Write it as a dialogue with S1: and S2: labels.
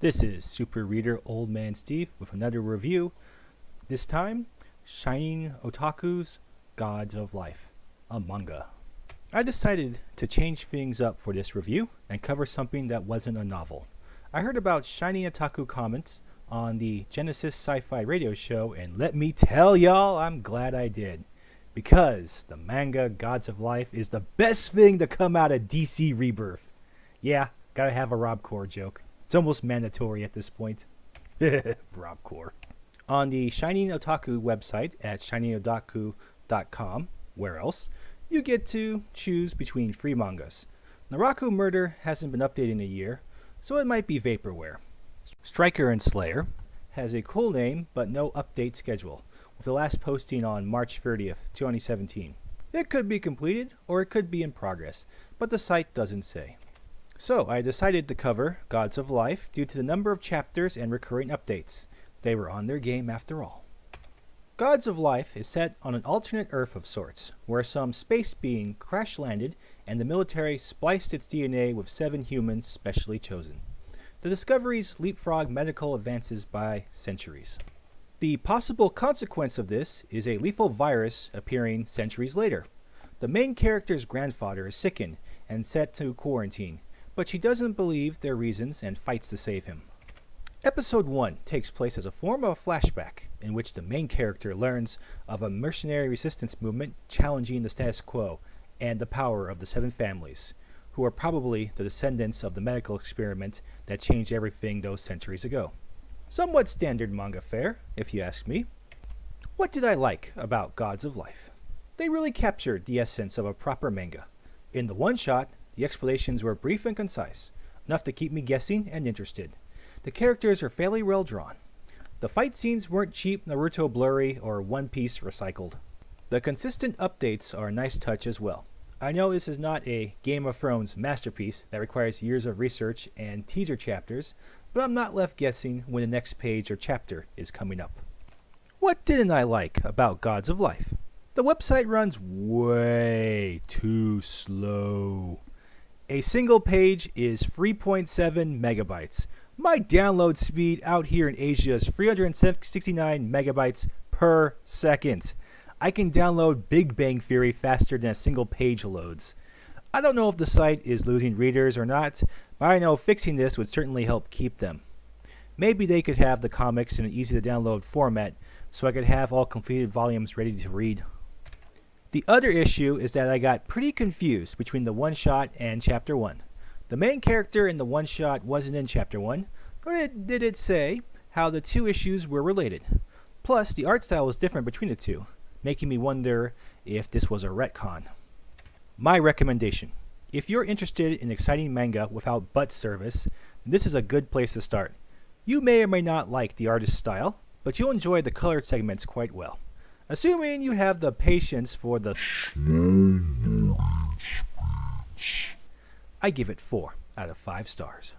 S1: This is Super Reader Old Man Steve with another review. This time, Shining Otaku's Gods of Life, a manga. I decided to change things up for this review and cover something that wasn't a novel. I heard about Shining Otaku comments on the Genesis Sci-Fi radio show, and let me tell y'all, I'm glad I did. Because the manga Gods of Life is the best thing to come out of DC Rebirth. Yeah, gotta have a Robcore joke. It's almost mandatory at this point. Robcore. On the Shining Otaku website at shiningotaku.com, where else, you get to choose between free mangas. Naraku Murder hasn't been updated in a year, so it might be vaporware. Striker and Slayer has a cool name but no update schedule, with the last posting on March 30th, 2017. It could be completed or it could be in progress, but the site doesn't say. So I decided to cover Gods of Life due to the number of chapters and recurring updates. They were on their game after all. Gods of Life is set on an alternate Earth of sorts, where some space being crash-landed and the military spliced its DNA with 7 humans specially chosen. The discoveries leapfrog medical advances by centuries. The possible consequence of this is a lethal virus appearing centuries later. The main character's grandfather is sickened and set to quarantine, but she doesn't believe their reasons and fights to save him. Episode 1 takes place as a form of a flashback, in which the main character learns of a mercenary resistance movement challenging the status quo and the power of the 7 families, who are probably the descendants of the medical experiment that changed everything those centuries ago. Somewhat standard manga fare, if you ask me. What did I like about Gods of Life? They really captured the essence of a proper manga. In the one-shot, the explanations were brief and concise, enough to keep me guessing and interested. The characters are fairly well drawn. The fight scenes weren't cheap Naruto blurry or One Piece recycled. The consistent updates are a nice touch as well. I know this is not a Game of Thrones masterpiece that requires years of research and teaser chapters, but I'm not left guessing when the next page or chapter is coming up. What didn't I like about Gods of Life? The website runs way too slow. A single page is 3.7 megabytes. My download speed out here in Asia is 369 megabytes per second. I can download Big Bang Theory faster than a single page loads. I don't know if the site is losing readers or not, but I know fixing this would certainly help keep them. Maybe they could have the comics in an easy to download format so I could have all completed volumes ready to read. The other issue is that I got pretty confused between the one-shot and Chapter 1. The main character in the one-shot wasn't in Chapter 1, nor did it say how the two issues were related. Plus, the art style was different between the two, making me wonder if this was a retcon. My recommendation: if you're interested in exciting manga without butt service, this is a good place to start. You may or may not like the artist's style, but you'll enjoy the colored segments quite well. Assuming you have the patience for the I give it 4 out of 5 stars.